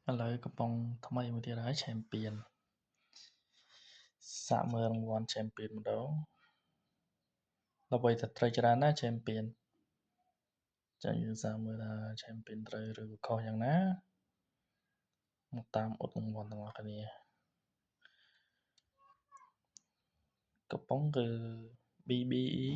ឥឡូវកំពុងថ្មីមួយទៀតហើយ Champion សាកមើលរង្វាន់ Champion ម្ដងដើម្បីតែត្រូវច្រើនណា Champion ចឹងយើងសាកមើលថា Champion ត្រូវឬខុសយ៉ាងណាមកតាមអុតរង្វាន់ទាំងអស់គ្នាកំពុងគឺ BBE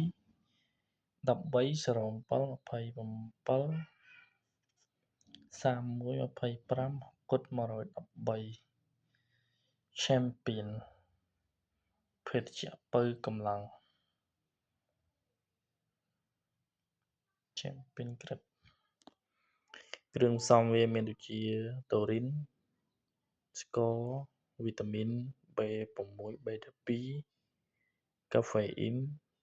130727 3125 គុត113 Champion ភេទជ្ជៈពៅកម្លាំង Champion Grip គ្រឿងផ្សំវាមានដូចជាតូរីនស្ករវីតាមីន B6 B12 កាហ្វេអ៊ីន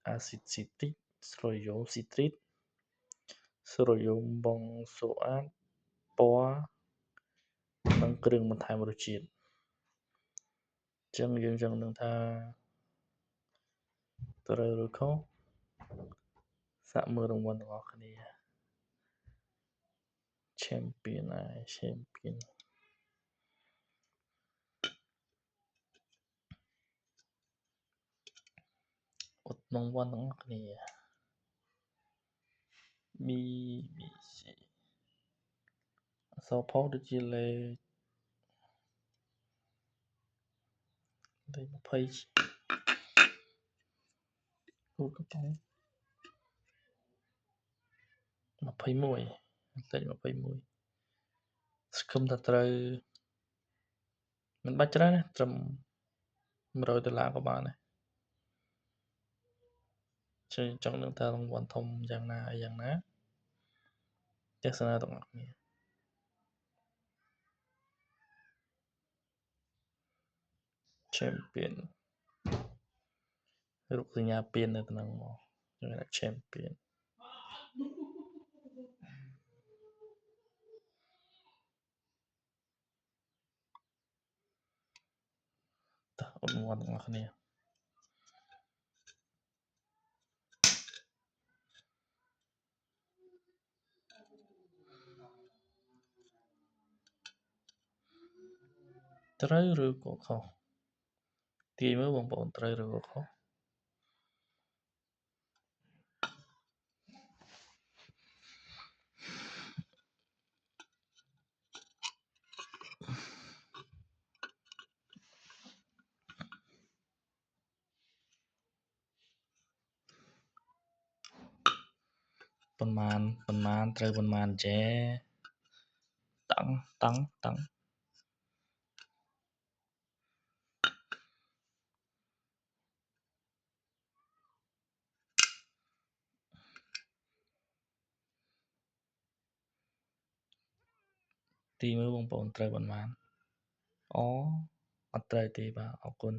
អាស៊ីតស៊ីទ្រីកស្រូយ៉ូមស៊ីទ្រីតស្រូយ៉ូមបងសូអាតពណ៌និងគ្រឿងបន្ថែមរសជាតិចឹងយើងចង់ដឹងថាត្រូវឬខុសសាកមើលរង្វាន់ទាំងអស់គ្នា Champion ហើយ Champion អុតរង្វាន់ទាំងអស់គ្នា BBC អក្សរផុសដូចជាលេខ20គូកំប៉ុង21លេខ21ស្គមថាត្រូវមិនបាច់ច្រើនទេត្រឹម$100ក៏បានដែរចង់ដឹងថារង្វាន់ធំយ៉ាងណាអីយ៉ាងណាទស្សនាទាំងអស់គ្នា Champion រូបសញ្ញាពាននៅក្នុងមកគេថា Champion តោះអុតរង្វាន់ទាំងអស់គ្នាត្រូវឬក៏ខុសទាយមើលបងប្អូនត្រូវឬក៏ខុសប៉ុន្មានត្រូវប៉ុន្មានចេតង់ទីមើលបងប្អូនត្រូវប៉ុន្មានអូអត់ត្រូវទេបាទអរគុណ